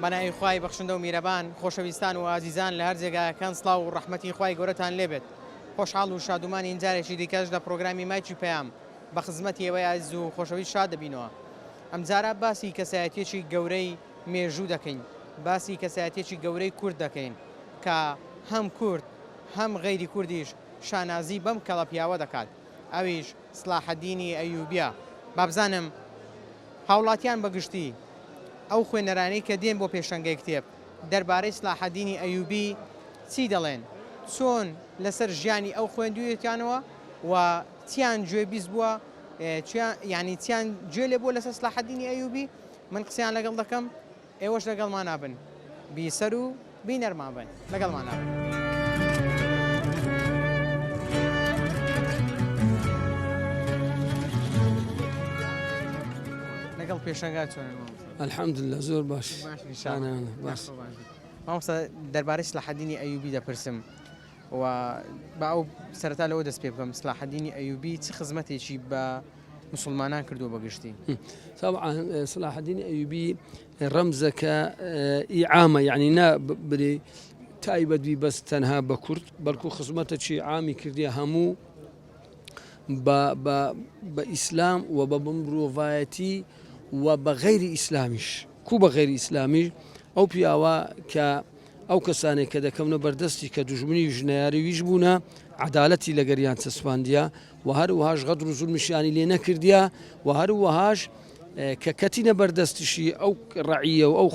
بەناوی خوای بەخشندە و میرەبان خۆشەویستان و ئازیزان لە هەر جێگایەکان سڵاو و ڕەحمەتی خوای گەورەتان لێبێت. خۆشحاڵ و شادومانی ئینجارێکی دیکەش لە پرۆگرامی مایکی پەیام بە خزمەتی ئێوەی ئازیز و خۆشەویست شاد دەبینەوە. ئەمجارە باسی کەسایەتیەکی گەورەی مێژوو دەکەین، باسی کەسایەتیەکی گەورەی کورد دەکەین کە هەم کورد هەم غەیری کوردیش شانازی بەم کەڵە پیاوە دەکات، ئەویش سلاحەدینی ئەیوبیە. بابزانم هاوڵاتیان بەگشتی ئەو خوێنەرانەی کە دێن بۆ پێشەنگەی کتێب دەربارەی سلاحەدینی ئەیوبی چی دەڵێن، چۆن لەسەر ژیانی ئەو خوێندوویەتیانەوە و چیان گوێ بیست بووە، یعنی چیان گوێ لێ بووە لەسەر سلاحەدینی ئەیوبی. من قسەیان لەگەڵ دەکەم، ئێوەش لەگەڵمان نابن، بیسەر و بینەرمان بن، لەگەڵمان نابن. لەگەڵ پێشەنگا چۆن؟ الحەمدلله زۆر باش. باش مامۆستا دەربارەی سلاحەدینی ئەیوبی دەپرسم و بە ئەو سەرەتا لەوە دەست پێ بکەم، سلاحەدینی ئەیوبی چ خزمەتێکی بە مسلمانان کردووە بەگشتی؟ طبعا صلاح الدين الأيوبي رمزك إعامة، يعني نا بدي تايبد بي بس تنها بكرد بلكو خصمتك شي عامي كرديا همو بإسلام وبمروفايتي وبغير إسلاميش كو بغير إسلامي أو بياوا أو كساني كذا كمنا بردستي كدجمني جنياري ويجبونا عدالتي لقريان تسفانديا وهاش غدر ظلمش يعني لينا كرديا وهاش ككتينا بردستشي أو رعية أو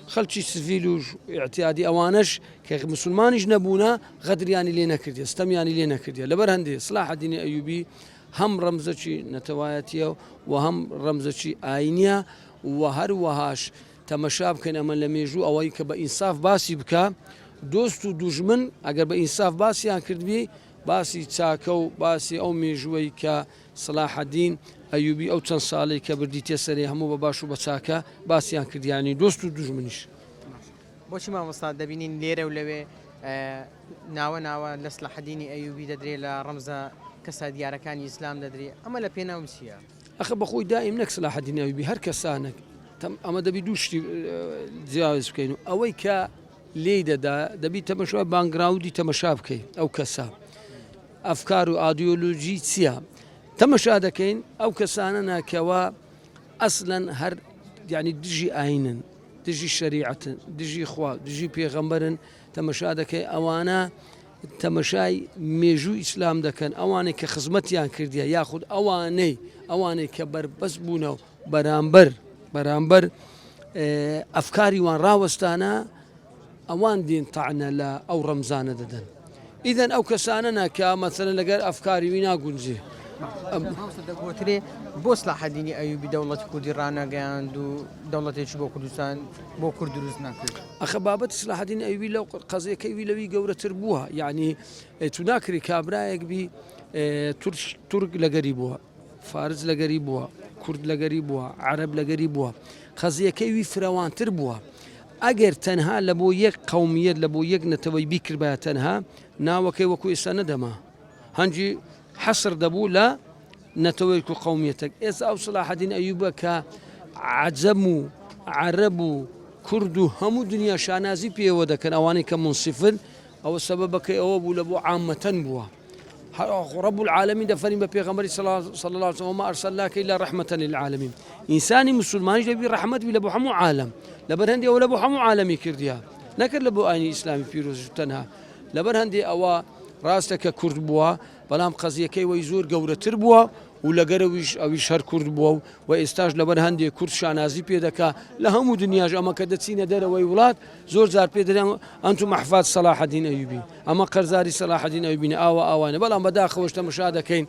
خلقي سفيلو اعتيادي أوانش كمسلمان جنبونا غدر يعني لينا كرديا استم يعني لينا كرديا لبرهندي صلاح الدين أيوبي هم رمزتي نتوايتيا وهم رمزتي آينيا وهاش تمشاب كان أمن لميجو أو أيك بإنصاف باسي بكا دوست و دوژمن ئەگەر بە ئینساف باسییان کردبی باسی چاکە و باسی ئەو مێژووی کە صلاح الدین ئەیوبی ئەو چەند ساڵی کە بردیتە سەرێ هەموو بە باش و بە چاکە باسییان کردیانی دۆست و دوژمنیش. بۆچی مامۆستا دەبینین لێرە و لەوێ ناوە لە صلاح الدینی ئەیوبی دەدرێت لە ڕەمزە کەسە دیارەکانی ئیسلام دەدرێت، ئەمە لە پێناوم چییە؟ ئەخە بەخۆی دائیم نەک صلاح الدین ئەیوبی هەر کەسانێک ئەمە دەبی دوو شتی جیاواز بکەین و ئەوەی کە لێی دەدا دەبی تەمەشای بانگراودی تەمەشا بکەین ئەو کەسە ئەفکار و ئایدیۆلۆژی چییە تەمەشا دەکەین ئەو کەسانە ناکەوە ئەسڵەن هەر یعنی دژی ئاینن، دژی شەریعەتن، دژی خوا، دژی پێغەمبەرن، تەمەشا دەکەی ئەوانە تەمەشای مێژووی ئیسلام دەکەن، ئەوانەی کە خزمەتیان کردیە یاخود ئەوانەی کە بەربەست بوونەوە بەرامبەر ئەفکاری وان ڕاوەستانە ئەوان دین تاعنە لە ئەو ڕەمزانە دەدەن. ئیدەن ئەو کەسانە ناکە مەسەلەن لەگەر ئەفکاری وی ناگونجێ. دەگوترێ بۆ صلاح الدینی ئەیوبی دەوڵەتی کوردی ڕانەگەیاند و دەوڵەتێکی بۆ کوردستان بۆ کورد دروست ناکرد. ئەخە بابەتی صلاح الدین ئەیوبی لەو قەزیەکەی وی لەوی گەورەتر بووە، یعنی تو ناکری کابرایەک بی تورک لەگەری بووە، فارس لەگەری بووە، کورد لەگەری بووە، عەرەب لەگەری بووە، قەزیەکەی وی فراوانتر بووە. ئەگەر تەنها لە بۆ یەک قەومیەت لە بۆ یەک نەتەوەی بیکردبایە تەنها ناوەکەی وەکو ئێستا نەدەما هەنجی حەسر دەبوو لە نەتەوەیەک و قەومیەتێک. ئێستا ئەو صلاح الدین ئەیوبە کە عەجەم و عەرەب و کورد و هەموو دنیا شانازی پێوە دەکەن ئەوانەی کە منصفن ئەوە سەبەبەکەی ئەوە بوو لە بۆ عامەتەن بووە. رب العالمين دفرين ببيغمبري صلى الله عليه وسلم وما أرسلناك إلا رحمة للعالمين. إنساني مسلمان يجي رحمة ولا بو حمو عالم لبرهندي ولا بو حمو عالمي كرديها نكر لبو أني إسلامي بيروز تنها لبرهندي أو راستك كرد بوا بلام قضية كي ويزور جورة تربوا ولا جرويش أو يشهر كرد بوا وإستاج لبرهندي كرد شانازي بيدك لهم دنيا أما كدتسين دار ويولاد زور زار بيدر أنتم أحفاد صلاح الدين أيوبي أما قرزاري صلاح الدين أيوبي أوانه بلام بداخل وش مشاهدة كين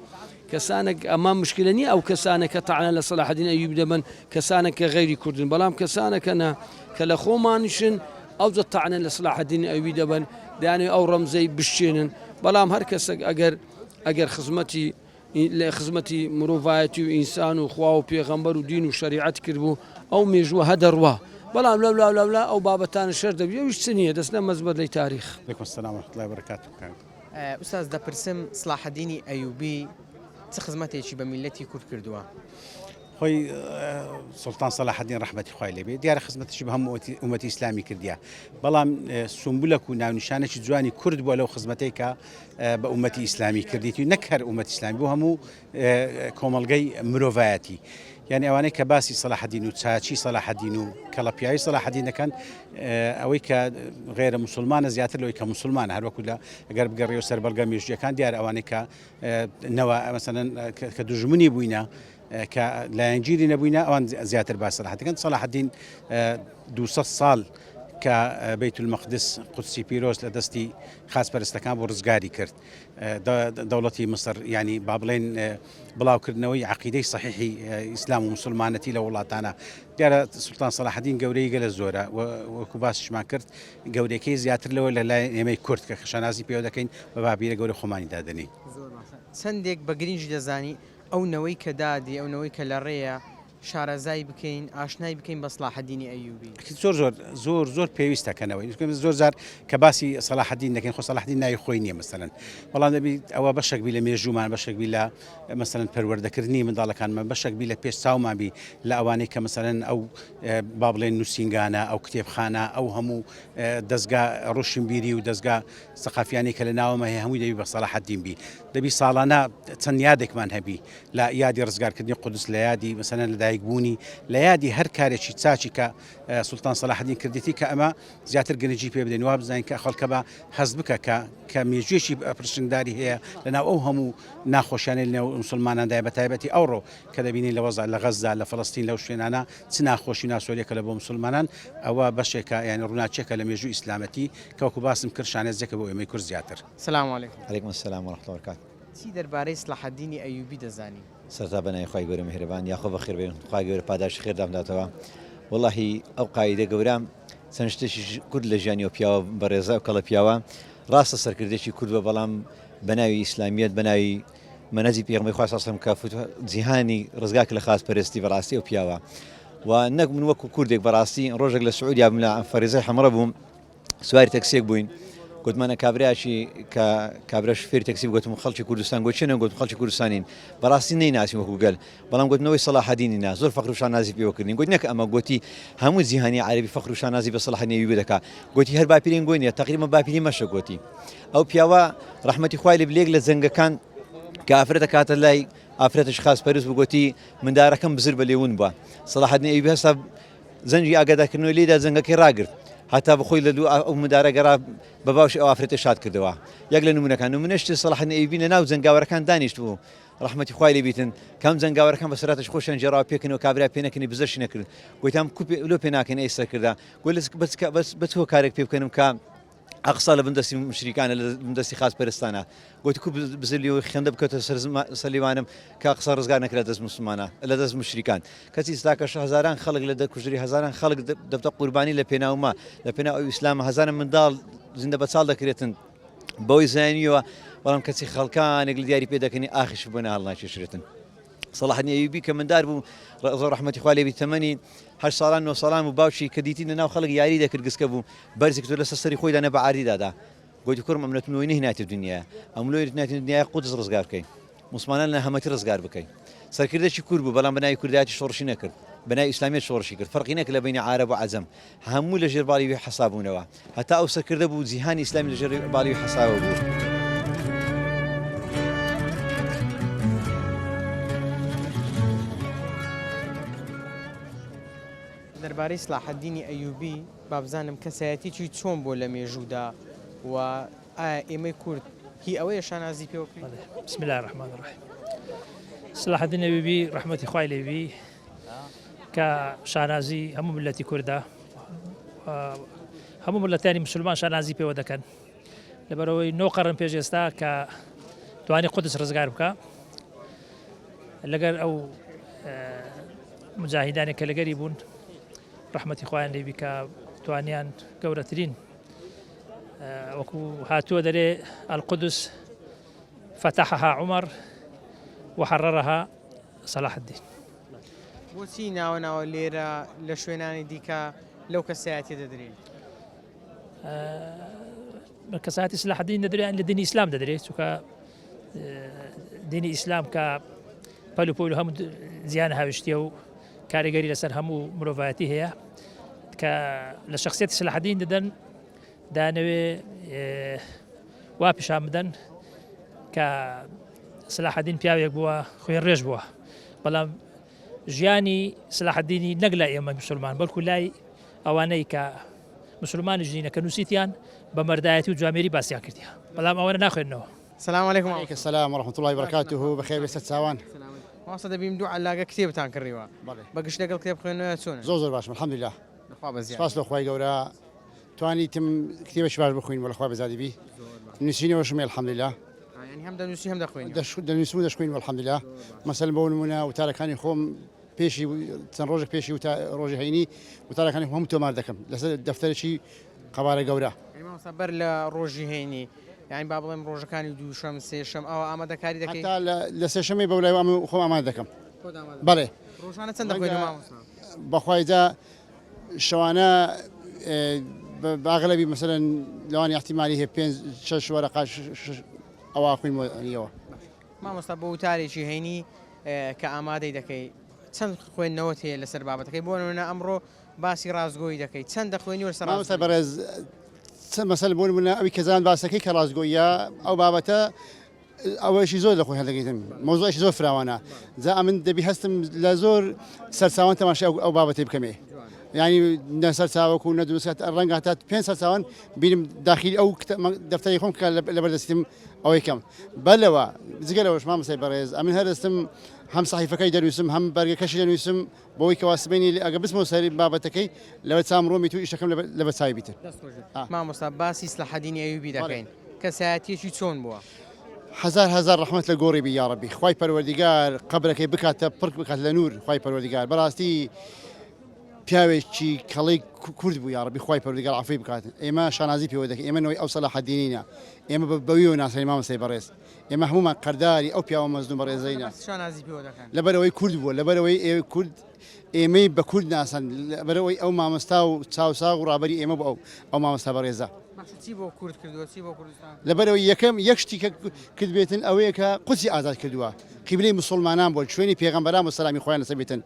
كسانك أمام مشكلة أو كسانك طعنا لصلاح الدين أيوبي دمن كسانك غير كرد بلام كسانك أنا كالأخو مانشن أو طعنا لصلاح الدين أيوبي دمن يعني أو رمزي بشينن بلام هركسك أجر خزمتي مروفايتي وإنسان وخوا وبيغمبر ودين وشريعة كربو أو ميجوا هدروا بلام لا أو بابتان الشر دبي وش سنية دسنا مزبط لي تاريخ. عليكم السلام ورحمة الله وبركاته. أستاذ دبرسم صلاح الدين أيوبي خزمتي شي بملتي كرد كردوا. خوي سلطان صلاح الدين رحمة خوای لێبێ دیارە خزمەتشی بە هەموو ئومەتی ئیسلامی کردیا بەڵام سمبولەک و ناونیشانێکی جوانی کورد بووە لەو خزمەتەی کە بە ئومەتی ئیسلامی کردیتی نەک هەر ئومەتی ئیسلامی بۆ هەموو کۆمەڵگەی مرۆڤایەتی یعنی ئەوانەی کە باسی صلاح الدین و چاچی صلاح الدین و کەڵەپیاوی صلاح الدین دەکەن ئەوەی کە غێرە مسلمانە زیاتر لەوەی کە مسلمانە هەروەکو لە ئەگەر بگەڕێ و سەر بەڵگە مێژویەکان دیارە ئەوانەی کە نەوە مەسەلەن کە دوژمنی بووینە کە لایەنگیری نەبووینە ئەوان زیاتر باس صلاح دەکەن صلاح الدین 200 ساڵ کە بەیت المەقدس قودسی پیرۆز لە دەستی خاچپەرستەکان بۆ ڕزگاری کرد دەوڵەتی مصر ینی با بڵێن بڵاوکردنەوەی عەقیدەی صحیحی ئیسلام و مسلمانەتی لە وڵاتانە دیارە سولتان صلاح الدین گەورەی گەلە زۆرە وەکو باسیشمان کرد گەورەکەی زیاتر لەوە لە لای ئێمەی کورد کە خشانازی پێوە دەکەین بە بابیرە گەورە خۆمانی دادنی چەندێک بە گرنگی دەزانی ئەو نەوەی کە دادی ئەو نەوەی کە لە ڕێیە شارەزای بکەین ئاشنای بکەین بە صلاح الدینی ئەیوبی زۆر پێویستەکەنەوەی زۆر زار کە باسی صلاح الدین دەکەین خۆ صلاح الدین ناوی خۆی نییە مەسەلەن بەڵام دەبێت ئەوە بەشێک بی لە مێژومان بەشێک بی لە مەسەلەن پەروەردەکردنی منداڵەکانمان بەشێک بی لە پێش چاومان بی لە ئەوانەی کە مەسەلەن ئەو با بڵێن نووسینگانە ئەو کتێبخانە ئەو هەموو دەستگا ڕۆشنبیری و دەستگا سەقافیانی کە لە ناوەمە هەیە هەمووی دەبی بە صلاح الدین بی دەبی ساڵانە چەند یادێکمان هەبی لە یادی ڕزگارکردنی قودس لە یادی مەسەلەن لە دایکبوونی لە یادی هەر کارێکی چاچی کە سولتان صلاح الدین کردێتی کە ئەمە زیاتر گرنگی پێ بدەین وا بزانین کە خەڵکە بە هەست بکە کە مێژوێکی پرسنگداری هەیە لەناو ئەو هەموو ناخۆشیانەی لەنێو مسلماناندا بە تایبەتی ئەوڕۆ کە دەبینین لە وەزع لە غەزا لە فەڵەستین لەو شوێنانە چ ناخۆشی ناسۆلیەکە لە بۆ مسلمانان ئەوە بەشێکە یعنی ڕووناچێکە لە مێژووی ئیسلامەتی کەوەکو باسم کرد شانێزێکە بۆ ئێمەی کورد زیاتر سلام علیکم علیکم السلام ورحمة الله وبركاته چی دەربارەی صلاح الدینی ئەیوبی دەزانی سەرتا بەنای خوای گەورە میهرەبان یاخۆ بەخێر بێن خوای گەورە پاداش خێر دامداتەوە واللهی ئەو قاعدە گەورە چەند شتێکی کورد لە ژیانی و پیاوە بەڕێزە و کەڵە پیاوە ڕاستە سەرکردێکی کورد بە بەڵام بەناوی ئیسلامیەت بەناوی مەنەزی پێغەمبەری خوا صلی الله علیه و سلم کە جیهانی ڕزگاک لە خاچپەرستی بەڕاستی و پیاوە و نەک من وەکو کوردێک بەڕاستی ڕۆژێک لە سعودیا بووم لە فەریزەی حەمڕە بووم سواری تەکسیێک بووین گوتمانە کابرایکی کە کابرا شوفێری تەکسی گوتم خەڵکی کوردستان گوتچێنە گوتم خەڵکی کوردستانین بەڕاستی نەیناسیم وەکو گەل بەڵام گوتنەوەی صلاح الدینی نا زۆر فەخر و شانازی پێوەکردین گوت نەک ئەمە گوتی هەموو جیهانی عەربی فەخر و شانازی بە صلاح الدین ئەیوبی دەکا گوتی هەر باپیرین گوی نییە تەقریبا باپیری مەشە گوتی ئەو پیاوە ڕەحمەتی خوای لێ بلێک لە جەنگەکان کە ئافرەتە کاتە لای ئافرەتش خاچپەرست بوو گوتی مندارەکەم بزر بە لێون بووە صلاح الدین ئەیوبی هەستا زەنجی ئاگادارکردنەوەی لێدا جەنگەکەی ڕاگرت هەتا بخۆی لە دوو ئەو مندارە گەڕا بە باوشی ئەو ئافرەتە شاد کردەوە یەک لە نمونەکان نمونەشتی صلاح الدین ئەیوبی لە ناو جەنگاوەرەکان دانیشت بوو ڕەحمەتی خوای لێ بیتن کەم جەنگاوەرەکان بە سەراتش خۆشیان جێڕاوە پێکردنەوە کابرا پێ نەکردنی بزەرشی نەکرد گوتیان لۆ پێ ناکەن ئەی سەرکردا گوت بە تۆ کارێک پێ بکەنم کە ئەقسا لە بندستی مشریکانە لە بندستی خاچپەرستانە گوتی کو بزلی و خێندە بکەوتە سەلیوانم کە قسە ڕزگار نەکرێت دەست مسلمانە لە دەست مشریکان کەسی ئستاکەش هەزاران خەڵک لە دەرکوژری هەزاران خەڵک دەبتە قوربانی لە پێناوما لە پێناو ئەو ئیسلامە هەزاران منداڵ زیندە بەچاڵ دەکرێتن بەوەی زانیوە بەڵام کەسی خەڵکانێک لە دیاری پێ دەکەنی ئاخیش بوونە هەڵناکێشرێتن صلاح الدین ئەیوبی کە مندار بوو زۆر ڕەحمەتی خوا لێ بی تەمەنی 8 ساڵان 9 ساڵان و باوکی کە دیتی لەناو خەڵک یاری دەکرد گسکە بوو بەرزێک تۆ لەسەر سەری خۆی دانە بە عاری دادا گوتی کوڕم ئەم نەتونەوەی نهێناتی دنیاە ئەم لۆی نهێناتی دنیای قودس ڕزگار بکەین مسلمانان لە هەمەتی ڕزگار بکەین سەرکردێکی کورد بوو بەڵام بەناوی کوردایەتی شۆڕشی نەکرد بەناوی ئیسلامیەت شۆڕشی کرد فەرقی نەکرد لە بینی عارەب و عەجەم هەموو لە ژێر باڵی حەساب بوونەوە هەتا ئەو سەرکردە بوو جیهانی ئیسلامی لە ژێر باڵی حەسابە بوو دەربارەی صلاح الدینی ئەیوبی با بزانم کەسایەتیی چۆن بۆ لە مێژوودا و ئایا ئێمەی کورد هی ئەوەیە شانازی پێوەکەین بسم الله الرحمن الرحیم صلاح الدین ئەیوبی ڕەحمەتی خوای لێ بی کە شانازی هەموو ملەتی کوردە هەموو ملەتانی مسلمان شانازی پێوە دەکەن لەبەرەوەی 9 قەرن پێش ئێستا کە توانی قودس ڕزگار بکە لەگەر ئەو مجاهیدانێک کە لەگەری بوون ڕەحمەتی خوایان لێ بی کە توانیان گەورەترین وەکو هاتووە دەرێ القدس فتحها عمر وحررها صلاح الدين بۆچی ناوە لێرە لە شوێنانی دیکە لەو کەسایەتی دەدرێن کەسایەتی صلاح الدین دەدرێن لە دینی ئیسلام دەدرێت چونکە دینی ئیسلام کە پەل و پۆل و هەموو زیانە هاوشتیە و کاریگەری لەسەر هەموو مرۆڤایەتی هەیە کە لە شخصیەتی سەلاحەدین دەدەن دانەوێ وا پیشان بدەن کە سەلاحەدین پیاوێک بووە خوێن ڕێژ بووە بەڵام ژیانی سەلاحەدینی نەک لای ئێمە موسڵمان بەڵکو لای ئەوانەی کە مسلمانی ژینە کە نووسیتیان بە مەردایەتی و جوامێری باسییان کردیە بەڵام ئەوەنە ناخوێنەوە. السلام عليكم. عليك السلام ورحمة الله وبركاته بخير بس تساوان. ماوەستا دەبیم دوو علاقە کتێبتان کڕیوە بەگشت لەگەڵ کتێب خوێنەوە چۆنە؟ زۆر باش الحمد لله. لەخوا بەزیاد. سپاس لەخوای گەورە توانیتم کتێبێکی باش بخوێن وەلەخوا بەزادی بی. نووسینەوەشم الحمد لله. يعني هەم دەنووسی هەم دەخوێنی. دەنووسم و دەشخوێن والحمد لله. مەسەلەن بۆ نمونە وتارەکانی خۆم پێشی چەند ڕۆژێک پێشی ڕۆژی هەینی وتارەکانی خۆم تۆمار دەکەم لەسەر دەفتەرێکی قەبارە گەورە. ماوەستا بەر لە ڕۆژی هەینی یعنی با بڵێم ڕۆژەکانی دووشەم سێشەم ئەوە ئامادەکاری دەکەی؟ تا لە سێشەمەی بەو لای خۆم ئامادە دەکەم. بەڵێ. ڕۆژانە چەند دەخوێنی مامۆستا؟ بەخوایدا شەوانە باغلبی مثلا لەوانی احتیمالی هەیە 5-6 وەرەقە ئەوە خوێنمەوە. مامۆستا بۆ وتارێکی هەینی کە ئامادەی دەکەی چەند خوێندنەوەت هەیە لەسەر بابەتەکەی بۆ نمونە ئەمڕۆ باسی ڕازگۆیی دەکەی چەند دەخوێنی وەرسەر مامۆستا بەڕێز مەسەل بۆ نمونە ئەوی کەزان باسەکەی کە ڕازگۆیە ئەو بابەتە ئەوەشی زۆر لە خۆی هەڵدەگەیتم مۆزوعێکی زۆر فراوانە جا ئەمن دەبی هەستم لە زۆر سەرچاوان تەماشای ئەو بابەتی بکەمێ ینی نەسەر چاوەکو و نەدروست ڕەنگە هەتا 5 سەرچاوان بینم داخلی ئەو دەفتەری خۆم کە لەبەردەستیم ئەوەی کەم بەلەوە جگەرەوەش مامۆستای بەڕێز ئەمن هەرستم هەم سەحیفەکەی دەنووسم هەم بەرگەکەشی دەنووسم بۆەوەی کەوا سبەینی ئەگە بسمەوە سەری بابەتەکەی لەوە چامڕۆمی تو ئیشەکەم لە بەچاوی بیتر. مامۆستا باسی سەلاحەدینی ئەیوبی دەکەین کەسایەتیەکی چۆن بووە؟ هزار ڕەحمەت لە گۆڕی بی یا ڕەبی خوای پەروەردیگار قەبرەکەی بکاتە پڕک بکات لە نور خوای پەروەردیگار بەڕاستی پیاوێکی کەڵی کورد بوو یا ڕەبی خوای پەروەردیگار عەفوی بکات. ئێمە شانازی پێوە دەکەین ئێمە نەوەی ئەو سەلاحەدینینە ئێمە بەویەوە ناسەی مامۆستای بەڕێز ئێمە هەمومان قەرداری ئەو پیاوە مەزلوم بەڕێزەینە شانازی پێوە دەکەن لەبەرەوەی کورد بووە لەبەرەوەی ئێوە کورد ئێمەی بە کورد ناسن لەبەرەوەی ئەو مامۆستا و چاوساغ و ڕابەری ئێمە بۆ ئەو مامۆستا بەڕێزە چی بۆ کورد کردووە چی بۆ کوردستان؟ لەبەرەوەی یەکەم یەک شتی کە کرد بێتن ئەوەیە کە قودسی ئازاد کردووە قیبلەی مسلمانان بۆ شوێنی پێغەمبەران و سەلامی خۆیان لەسەر بێتن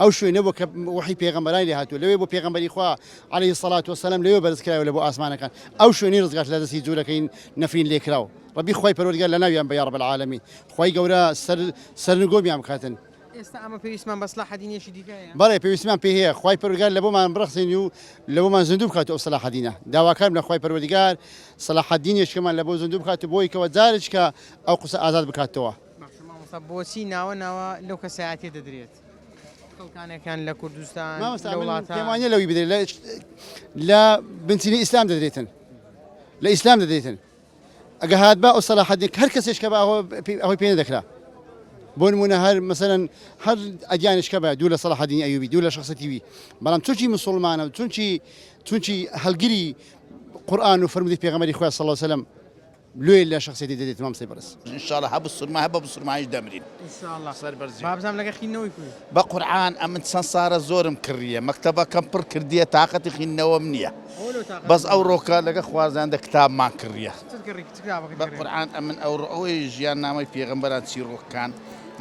ئەو شوێنە بۆ کە وحی پێغەمبەرانی لێ هاتووە لەوێ بۆ پێغەمبەری خوا عەلەیهی السەڵات وەسەلام لەوێ بەرزکرایەوە لە بۆ ئاسمانەکان ئەو شوێنەی ڕزگار لە دەستی جوولەکەی نەفرین لێکراوە ڕەبی خوای پەروەردیگار لە ناویان بە یا ڕەب العالەمین خوای گەورە سەرنگۆمیان بکاتن. ئێستا ئەمە پێویستمان بە سەلاحەدینێکی دیکەیە؟ بەڵێ پێویستمان پێ هەیە خوای پەروەردیگار لە بۆمان بڕخسێنی و لە بۆمان زیندوو بکات ئەو سەلاحەدینە داواکارم لە خوای پەروەردیگار سەلاحەدینێکمان لە بۆ زیندوو بکات بۆی کەوە جارێک کە ئەو قسە ئازاد بکاتەوە. بۆچی ناوە لەو کەسایەتێ دەدرێت خەڵکانێکان لە کوردستان پێمانە لەوی بدرێت لە بنچینی ئیسلام دەدرێتن لە ئیسلام دەدرێتن ئەگە هات بە ئەو سەلاحەدین هەر کەسێک کە بە ئەوەی پێ نەدەکرا بۆ نمونە هەر مەسەلەن هەر ئەدیانش کە بە دوو لە سەلاحەدینی ئەیوبی دوو لە شخصەتی وی بەڵام چونکی مسلمانە چونکی هەڵگیری قورئان و فەرمودی پێغەمبەری خوا صلی الله علیه و سلم لوی لە شخصیەتی دەدێت مامۆستای بەڕێز ئینشاءالله هەبوو سورما هەبە بسورمایش دەمرین ئینشاءالله سەربەرزی بابزانام لەگە خینەوەی کوی بە قورئان ئەمن چەند سارە زۆرم کڕیە مەکتەبەکەم پڕ کردیە تااقەتی خینەوەم نییە بەس ئەو ڕۆکە لەگە خوازاندا کتابمان کڕیە بە قورئان ئەمن ئەوەی ژیان نامەی پێغەمبەران چیرۆکەکان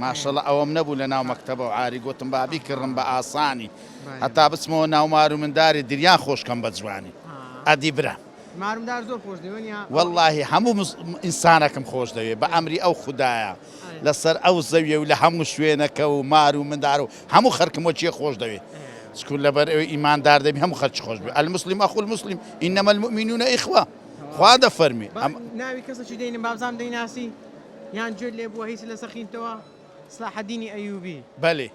ماشەڵە ئەوەم نەبوو لە ناو مەکتەبە و عاری گوتم بابی کڕم بە ئاسانی هەتا بچمەوە ناومار و منداری دریان خۆشکەم بە جوانی ئەدی برە مارمدار زۆر خۆش دەوێنیا واللهی هەموو ئینسانەکەم خۆش دەوێت بە ئەمری ئەو خوددایە لەسەر ئەو زەویە و لە هەموو شوێنەکە و مار و مندار و هەموو خەرکم وەچیە خۆش دەوێت چکو لەبەر ئەوەی ئیماندار دەبی هەموو خەرچ خۆش بێت المسلم ئەخو المسلم ئینەمە المؤمنون ئیخوە خوا دەفەرمی ناوی کەسێکی دەینم بابزانام دەیناسی یان گوێت لێ بووە هیچ لەسەر خینتەوە سەلاحەدینی ئەیوبی بەلێ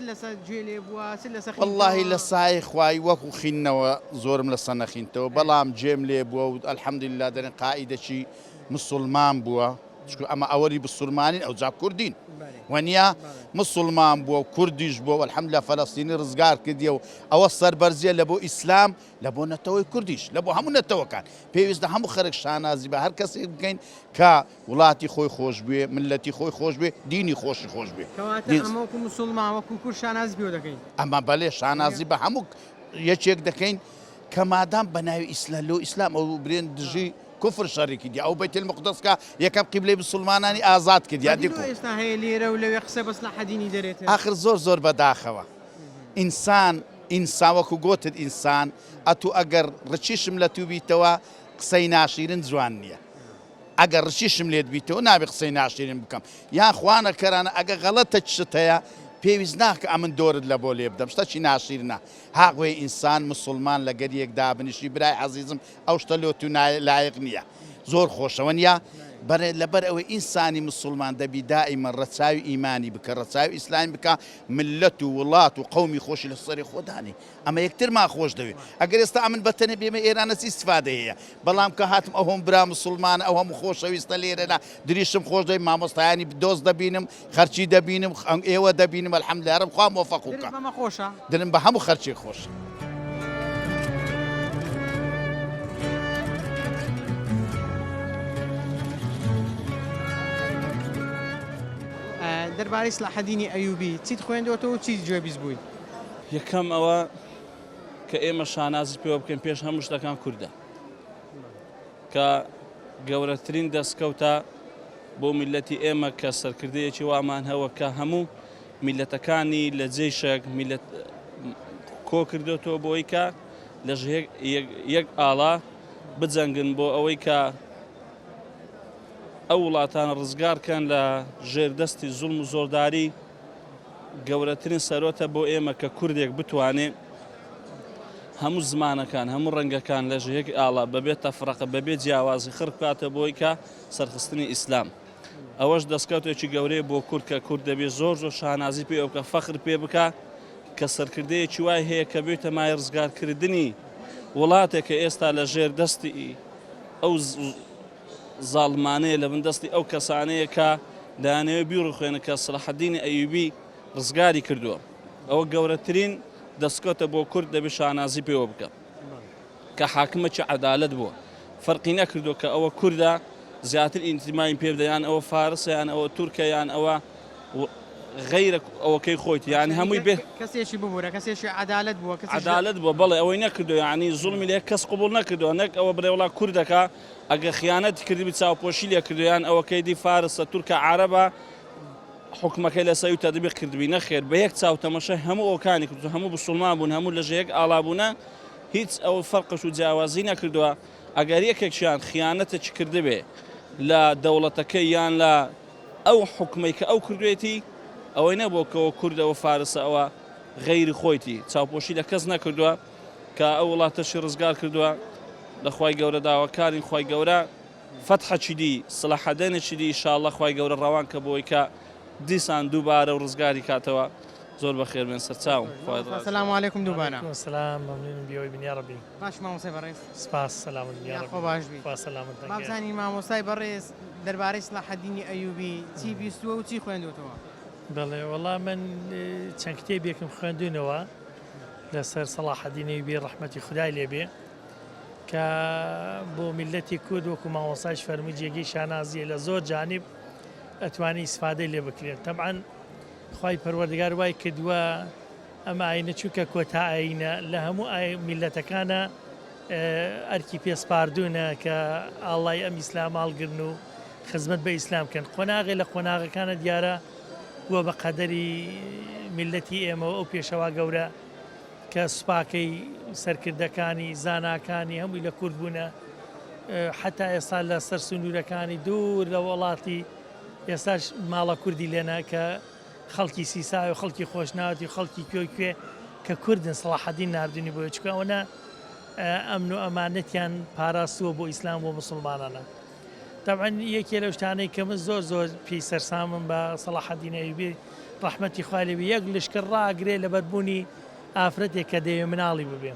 لەسەر گوێ لێ بووە لەسەر واللهی لە سای خوای وەکو خینەوە زۆرم لە سەنەخینتەوە بەڵام جێم لێ بووە و ئەلحەمدوللا دەرێن قائیدەکی مسلمان بووە چکو ئەمە ئەوەری بسلمانین ئەو جا کوردین وەنیا مسلمان بووە و کوردیش بووە الحەمدوللا فەلەستینی ڕزگار کردیە و ئەوە سەربەرزیە لە بۆ ئیسلام لە بۆ نەتەوەی کوردیش لە بۆ هەموو نەتەوەکان پێویستە هەموو خەرک شانازی بە هەر کەسێک بکەین کە وڵاتی خۆی خۆش بێ ملەتی خۆی خۆش بێ دینی خۆشی خۆش بێ ئەمەوەکو مسلمان وەکو کورد شانازی پێوە دەکەین ئەمە بەلێ شانازی بە هەموو یەکێک دەکەین کە مادام بە ناوی ئیسلام ئەو برێن دژی کوفر شەڕی کردی ئەو بەیت المقدسکە یەکەم قیبلەی مسلمانانی ئازاد کردی دیکو ئێستا هەیە لێرە و لەوێ قسە بەس لە حەدینی دەرێتە آخر زۆر بەداخەوە ئینسان وەکو گۆتت ئینسان ئەتو ئەگەر ڕچیشم لە تو بیتەوە قسەی ناشیرن جوان نییە ئەگەر ڕچیشم لێت بیتەوە نابێ قسەی ناشیرن بکەم یان خوانە کەرانە ئەگە غەڵەتە چشت هەیە پێویست ناکە ئەمن دۆرت لە بۆ لێ بدەم شتەچی ناشیرنە هاغوێ ئینسان مسلمان لەگەر یەکدا بنیشی برای عەزیزم ئەو شتە لۆ تو لایق نییە زۆر خۆشەوە نیە لەبەر ئەوەی ئینسانی مسلمان دەبی دائیمە ڕەچاوی ئیمانی بکە ڕەچاوی ئیسلامی بکە ملت و وڵات و قەومی خۆشی لە سەری خۆدانی ئەمە یەکترمان خۆش دەوێت ئەگەر ئێستا ئەمن بەتەنێ بێمە ئێرانە چی استفادە هەیە بەڵام کە هاتم ئەو هەم برا مسلمانە ئەو هەموو خۆشەویستە لێرەدا دریشم خۆش دەی مامۆستایانی دۆست دەبینم خەرچی دەبینم ئێوە دەبینم الحەمدولایە رب خوا موفەق بکە دلم بە هەموو خەرچی خۆش دەربارەی سلاحەدینی ئەیوبی چیت خوێندەوەتەوە و چیت گوێبیست بووی یەکەم ئەوە کە ئێمە شانازی پێوە بکەین پێش هەموو شتەکان کووردە کە گەورەترین دەستکەوتە بۆ میلەتی ئێمە کە سەرکردەیەکی وامان هەوە کە هەموو میلەتەکانی لە جێشێک کۆ کردوێتەوە بۆی کە لە یەک ئاڵا بجەنگن بۆ ئەوەی کە ئەو وڵاتانە ڕزگارکەن لە ژێردەستی زوڵم و زۆرداری گەورەترین سەرۆتە بۆ ئێمە کە کوردێک بتوانێت هەموو زمانەکان هەموو ڕەنگەکان لە ژێک ئاڵا بەبێت تەفرەقە بەبێت جیاوازی خڕ بکاتە بۆی کە سەرخستنی ئیسلام ئەوەش دەستکەوتێکی گەورەیە بۆ کورد کە کورد دەبێت زۆر شانازی پێ بکە فەخر پێ بکە کە سەرکردەیەکی وای هەیە کە بێتە مای ڕزگارکردنی وڵاتێک کە ئێستا لە ژێر دەستی ئەو زاڵمانەیە لە بندەستی ئەو کەسانەیە کە دانەوێ بیڕخوێنە کە سەلاحەدینی ئەیوبی ڕزگاری کردووە ئەوە گەورەترین دەستکەوتە بۆ کورد دەبێت شانازی پێوە بکە کە حاکمەکی عەدالەت بووە فەرقی نەکردووە کە ئەوە کووردە زیاتر ئینتیمایم پێ بدە یان ئەوە فارسە یان ئەوە تورکە یان ئەوە غەیرە ئەوەکەی خۆیت یعنی هەمووی بێ کەسێکی ببوورە کەسێکی عەدالەت بووە عەدالەت بووە بەڵێ ئەوەی نەکردو یعنی زوڵمی لێ کەس قبوڵ نەکردووە نەک ئەوە بڵێ وڵا کوردەکە ئەگە خیانەتی کردی چاوپۆشی لێ کردویان ئەوەکەی دی فارسە تورکە عەرەبە حکومەکەی لە سەوی تەدبیق کردبی نەخێر بە یەک چاو تەمەشای هەموو ئەوکانی کردو هەموو بسڵمان بوون هەموو لە ژەیەک ئاڵابوونە هیچ ئەو فەرقش و جیاوازی نەکردووە ئەگەر یەکێکیان خیانەتێکی کردبێ لە دەوڵەتەکەی یان لە ئەو حکومەی کە ئەو کردوێتی ئەوەی نەبوو کەەوە کوردەوە فارسە ئەوە غەیری خۆیتی چاوپۆشی لە کەس نەکردووە کە ئەو وڵاتەشی ڕزگار کردووە لە خوای گەورە داواکارین خوای گەورە فتحەکی دی سلاحەدێنێکی دی ئینشاءڵڵا خوای گەورە ڕەوان کە بۆی کە دیسان دووبارە و ڕزگاری کاتەوە زۆر بەخێر بێن سەرچاوم سلام علیکم دووبارە سلام مەمنون بیەوەی بنیا ڕەبی باش مامۆستای بەڕێز سپاس سلامت بیا خۆ باش بی سلامت بابزانی مامۆستای بەڕێز دەربارەی سلاحەدینی ئەیوبی چی بیستووە و چی خوێندوتەوە بەڵێ وەڵام من چەند کتێبێکم خوێندوونەوە لەسەر سەلاحەدین ئەیوبی ڕەحمەتی خودای لێبێ کە بۆ میلەتی کورد وەکو مامۆستاش فەرمووی جێگەی شانازیە لە زۆر جانب ئەتوانی ئیسفادەی لێ بکرێت تەبعەن خوای پەروەردگار وای کردووە ئەمە ئاینە چووکە کۆتا ئاینە لە هەموو میلەتەکانە ئەرکی پێسپاردوونە کە ئاڵای ئەم ئیسلام هەڵگرن و خزمەت بە ئیسلام کەن قۆناغی لە قۆناغەکانە دیارە بووە بە قەدەری میلەتی ئێمەوە ئەو پێشەوا گەورە کە سوپاکەی سەرکردەکانی زاناکانی هەمووی لە کورد بوونە حتا ئێستا لە سەر سنوورەکانی دوور لە وڵاتی ئێستاش ماڵە کوردی لێنە کە خەڵکی سیسای و خەڵکی خۆشناوتی و خەڵکی کوێ کە کوردن سەلاحەدین ناردوونی بۆ چکەوەنە ئەمن و ئەمانەتیان پاراستووە بۆ ئیسلام بۆ مسلمانانە تەبعەن یەکێ لەو شتانەی کە من زۆر پێی سەرسامم بە سەلاحەدین ئەیوبی ڕەحمەتی خوای لێبێ یەک لشکر ڕاگرێ لە بەربوونی ئافرەتێک کە دەیەوێ مناڵی ببێ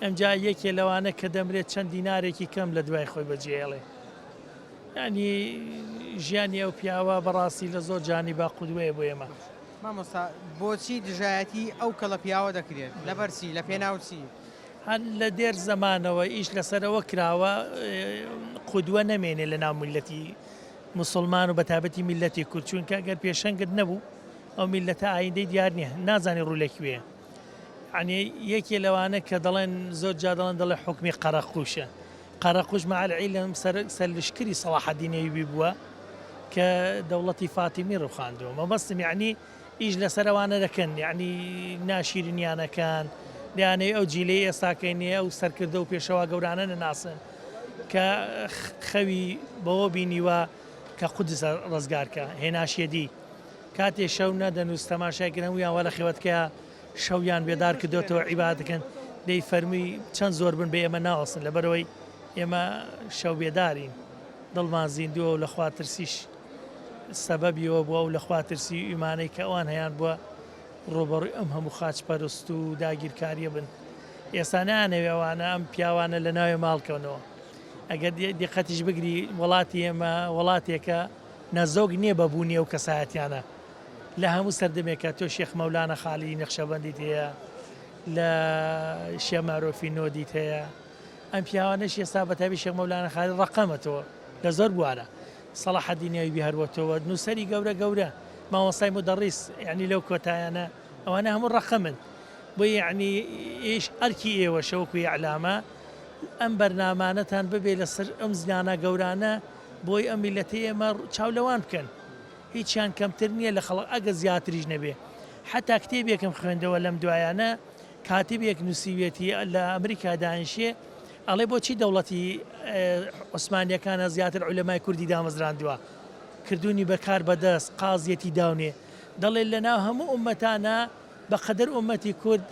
ئەمجا یەکێ لەوانە کە دەمرێت چەند دینارێکی کەم لە دوای خۆی بەجێڵێ ینی ژیانی ئەو پیاوە بەڕاستی لە زۆر جانی با قودوەیە بۆ ئێمە مامۆستا بۆچی دژایەتی ئەو کەڵە پیاوە دەکرێت لە بەرچی لە پێناوچی هەر لە دێر زەمانەوە ئیش لەسەرەوە کراوە قودوە نەمێنێ لە ناو میلەتی مسلمان و بەتابەتی میلەتی کورد چونکە ئەگەر پێشەنگت نەبوو ئەو میلەتە ئایندەی دیار نییە نازانی ڕوو لەکوێ عنی یەکێ لەوانە کە دەڵێن زۆر جا دەڵێن دەڵێ حکمی قەرەقوشە قەرەقوش مع العیلم سەر لشکری سەلاح الدین ئەیوبی بووە کە دەوڵەتی فاتیمی ڕوخاندووە مەبەستم یعنی ئیش لەسەرەوانە دەکەن یعنی ناشیرنیانەکان لایەنەی ئەو جیلەی ئێستاکەینێ ئەو سەرکردە و پێشەوا گەورانە نەناسن کە خەوی بەوە بینیوە کە قودس ڕزگارکە هێناشێدی کاتێ شەو نەدەنووس تەماشایکردن ویان وەلە خێوەتکە شەویان بێدار کردوێتەوە عیبادەکەن دەی فەرمی چەند زۆر بن بە ئێمە ناوەسن لەبەرەوەی ئێمە شەو بێدارین دڵمان زیندووە و لە خواترسیش سەبەبیەوە بووە و لە خواترسی ئیمانەی کە ئەوان هەیان بووە ڕۆبەڕووی ئەم هەموو خاچپەرست و داگیرکاریە بن ئێستا نانەوێ ئەوانە ئەم پیاوانە لە ناوێ ماڵکەونەوە ئەگەر دیقەتیش بگری وڵاتی ئێمە وڵاتێکە نەزۆگ نییە بەبوونیە و کەسایەتیانە لە هەموو سەردەمێکە تۆ شێخ مەولانە خاڵی نەخشەبەندیت هەیە لە شێمارۆفی نۆدیت هەیە ئەم پیاوانەش ئێستا بەتابی شێخ مەولانە خاڵی ڕقەمەتەوە لە زۆر بوارە سەلاح الدین ئەیوبی هەروەتەوە نووسەری گەورە مامۆستای مدەڕیس یعنی لەو کۆتایانە ئەوانە هەموو ڕقەمن بۆ یعنی ئێش ئەرکی ئێوە شەوەکوی ئەعلامە ئەم بەرنامانەتان ببێ لەسەر ئەم زیانە گەورانە بۆی ئەم میلەتەی ئێمە چاولەوان بکەن هیچیان کەمتر نییە لە خەڵک ئەگە زیاتریش نەبێ حتا کتێبێکم خوێندەوە لەم دوایانە کاتیبێک نووسیوێتی لە ئەمریکا دانیشێ ئەڵێ بۆچی دەوڵەتی عوسمانیەکانە زیاتر عولەمای کوردی دامەزراندووە کردوونی بەکار بەدەست قازیەتی داونێ دەڵێ لەناو هەموو ئومەتانە بەقەدەر ئومەتی کورد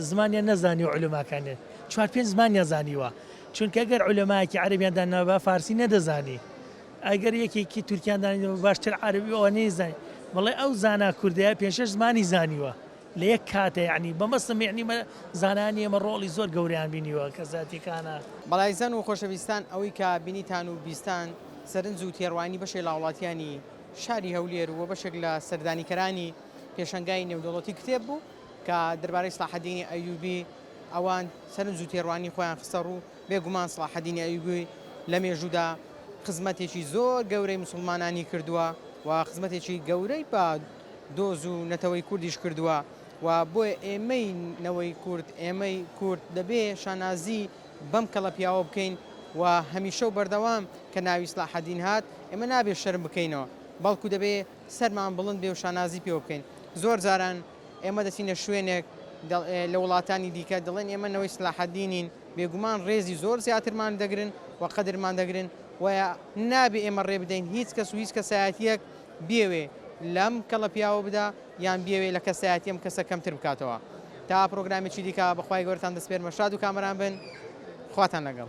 زمانیان نەزانی و علوماکانێت 4-5 زمانیان زانیوە چونکە ئەگەر علەمایەکی عەرەبیان داناوە فارسی نەدەزانی ئەگەر یەکێکی تورکیان باشتر عەرەبی ئەوە نەیزانی بەڵێ ئەو زانا کوردەیە 5-6 زمانی زانیوە لە یەک کاتە یعنی بەمەستم یعنی زانانی ئێمە ڕۆڵی زۆر گەورەیان بینیوە کە زاتیکانە بەڵایزان و خۆشەویستان ئەوەی کە بینیتان و بیستان سەرنج و تێڕوانی بەشێ لە وڵاتیانی شاری هەولێر و بەشێک لە سەردانیکەرانی پێشەنگای نێودەوڵەتی کتێب بوو کە دەربارەی سەلاح الدین ئەیوبی ئەوان سەرنج و تێڕوانی خۆیان خستە ڕوو بێگومان سەلاح الدین ئەیوبی لە مێژوودا خزمەتێکی زۆر گەورەی مسلمانانی کردووە و خزمەتێکی گەورەی بە دۆز و نەتەوەی کوردیش کردووە و بۆیە ئێمەی نەوەی کورد ئێمەی کورد دەبێ شانازی بەم کەڵە پیاوە بکەین و هەمیشە و بەردەوام کە ناوی سەلاح الدین هات ئێمە نابێ شەرم بکەینەوە بەڵکو دەبێ سەرمان بڵند بێ و شانازی پێوە بکەین زۆر جاران ئێمە دەچینە شوێنێک لە وڵاتانی دیکە دەڵێن ئێمە نەوەی سەلاح الدینین بێگومان ڕێزی زۆر زیاترمان دەگرن و قەدرمان دەگرن و نابێ ئێمە ڕێ بدەین هیچ کەس و هیچ کەسایەتیەک بێوێ لەم کەڵە پیاوە بدا یان بێوێ لە کەسایەتی ئەم کەسە کەمتر بکاتەوە تا پرۆگرامێکی دیکە بەخوای گەورەتان دەسپێرمە شاد و کامەران بن خواتان لەگەڵ